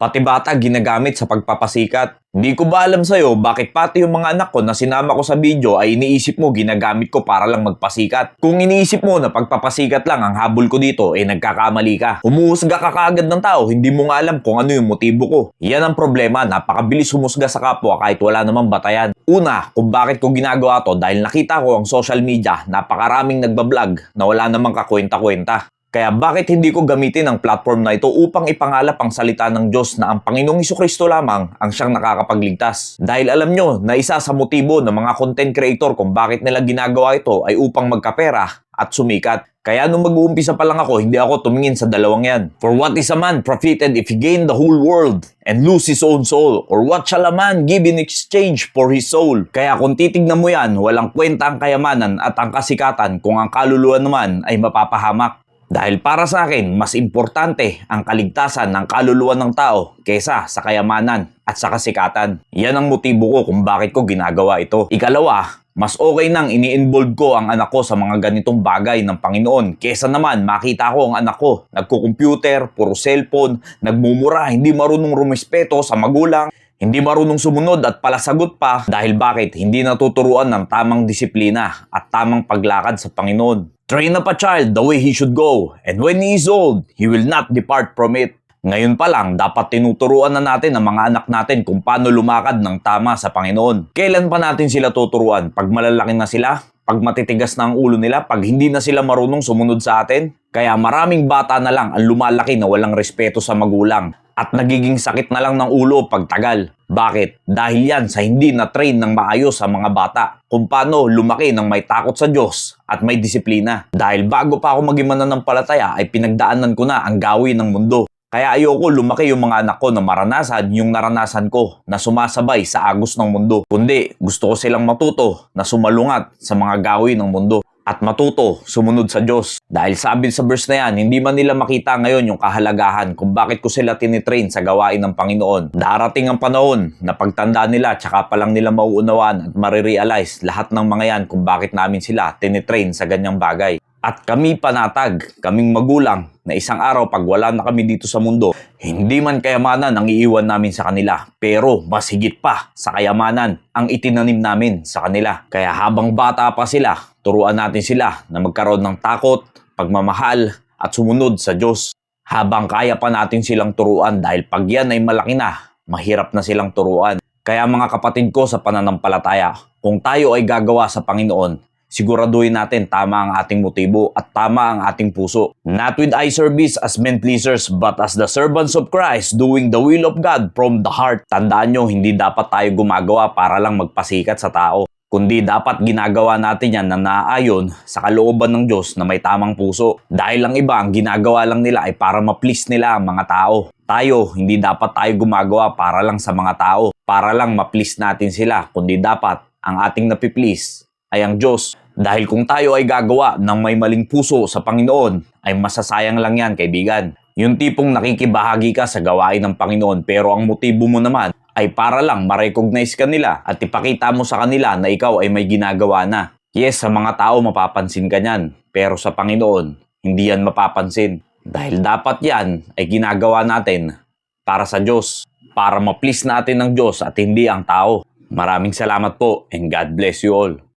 pati bata ginagamit sa pagpapasikat. Di ko ba alam sa'yo bakit pati yung mga anak ko na sinama ko sa video ay iniisip mo ginagamit ko para lang magpasikat. Kung iniisip mo na pagpapasikat lang ang habol ko dito, nagkakamali ka. Humuhusga ka kaagad ng tao, hindi mo nga alam kung ano yung motibo ko. Yan ang problema, napakabilis humusga sa kapwa kahit wala namang batayan. Una, kung bakit ko ginagawa to dahil nakita ko ang social media, napakaraming nagbablog na wala namang kakwenta-kwenta. Kaya bakit hindi ko gamitin ang platform na ito upang ipangalap ang salita ng Diyos na ang Panginoong Hesukristo lamang ang siyang nakakapagligtas? Dahil alam nyo na isa sa motibo ng mga content creator kung bakit nila ginagawa ito ay upang magkapera at sumikat. Kaya nung mag-uumpisa pa lang ako, hindi ako tumingin sa dalawang yan. For what is a man profited if he gain the whole world and lose his own soul? Or what shall a man give in exchange for his soul? Kaya kung titignan mo yan, walang kwenta ang kayamanan at ang kasikatan kung ang kaluluwa naman ay mapapahamak. Dahil para sa akin, mas importante ang kaligtasan ng kaluluwa ng tao kesa sa kayamanan at sa kasikatan. Yan ang motibo ko kung bakit ko ginagawa ito. Ikalawa, mas okay nang ini-involve ko ang anak ko sa mga ganitong bagay ng Panginoon kesa naman makita ko ang anak ko nagko-computer, puro cellphone, nagmumura, hindi marunong rumispeto sa magulang, hindi marunong sumunod at palasagot pa dahil bakit hindi natuturuan ng tamang disiplina at tamang paglakad sa Panginoon. Train up a child the way he should go, and when he is old, he will not depart from it. Ngayon pa lang, dapat tinuturuan na natin ang mga anak natin kung paano lumakad ng tama sa Panginoon. Kailan pa natin sila tuturuan? Pag malalaki na sila? Pag matitigas na ang ulo nila? Pag hindi na sila marunong sumunod sa atin? Kaya maraming bata na lang ang lumalaki na walang respeto sa magulang at nagiging sakit na lang ng ulo pagtagal. Bakit? Dahil yan sa hindi na-train ng maayos sa mga bata kung paano lumaki ng may takot sa Diyos at may disiplina. Dahil bago pa ako maging mananampalataya ay pinagdaanan ko na ang gawin ng mundo. Kaya ayoko lumaki yung mga anak ko na maranasan yung naranasan ko na sumasabay sa agos ng mundo. Kundi gusto ko silang matuto na sumalungat sa mga gawin ng mundo at matuto sumunod sa Diyos. Dahil sabi sa verse na yan, hindi man nila makita ngayon yung kahalagahan kung bakit ko sila tinitrain sa gawain ng Panginoon. Darating ang panahon na pagtanda nila, tsaka pa lang nila mauunawaan at marirealize lahat ng mga yan kung bakit namin sila tinitrain sa ganyang bagay. At kami panatag, kaming magulang, na isang araw pag wala na kami dito sa mundo, hindi man kayamanan ang iiwan namin sa kanila, pero mas higit pa sa kayamanan ang itinanim namin sa kanila. Kaya habang bata pa sila, turuan natin sila na magkaroon ng takot, pagmamahal, at sumunod sa Diyos. Habang kaya pa natin silang turuan dahil pag yan ay malaki na, mahirap na silang turuan. Kaya mga kapatid ko sa pananampalataya, kung tayo ay gagawa sa Panginoon, siguraduhin natin tama ang ating motibo at tama ang ating puso. Not with eye service as men pleasers, but as the servants of Christ, doing the will of God from the heart. Tandaan nyo, hindi dapat tayo gumagawa para lang magpasikat sa tao, kundi dapat ginagawa natin yan na naaayon sa kalooban ng Diyos na may tamang puso. Dahil ang iba, ang ginagawa lang nila ay para ma-please nila ang mga tao. Tayo, hindi dapat tayo gumagawa para lang sa mga tao, para lang ma-please natin sila, kundi dapat ang ating napi-please ay ang Diyos. Dahil kung tayo ay gagawa ng may maling puso sa Panginoon, ay masasayang lang yan, kaibigan. Yung tipong nakikibahagi ka sa gawain ng Panginoon pero ang motibo mo naman ay para lang ma-recognize ka nila at ipakita mo sa kanila na ikaw ay may ginagawa na. Yes, sa mga tao mapapansin ka niyan, pero sa Panginoon, hindi yan mapapansin. Dahil dapat yan ay ginagawa natin para sa Diyos, para ma-please natin ng Diyos at hindi ang tao. Maraming salamat po and God bless you all.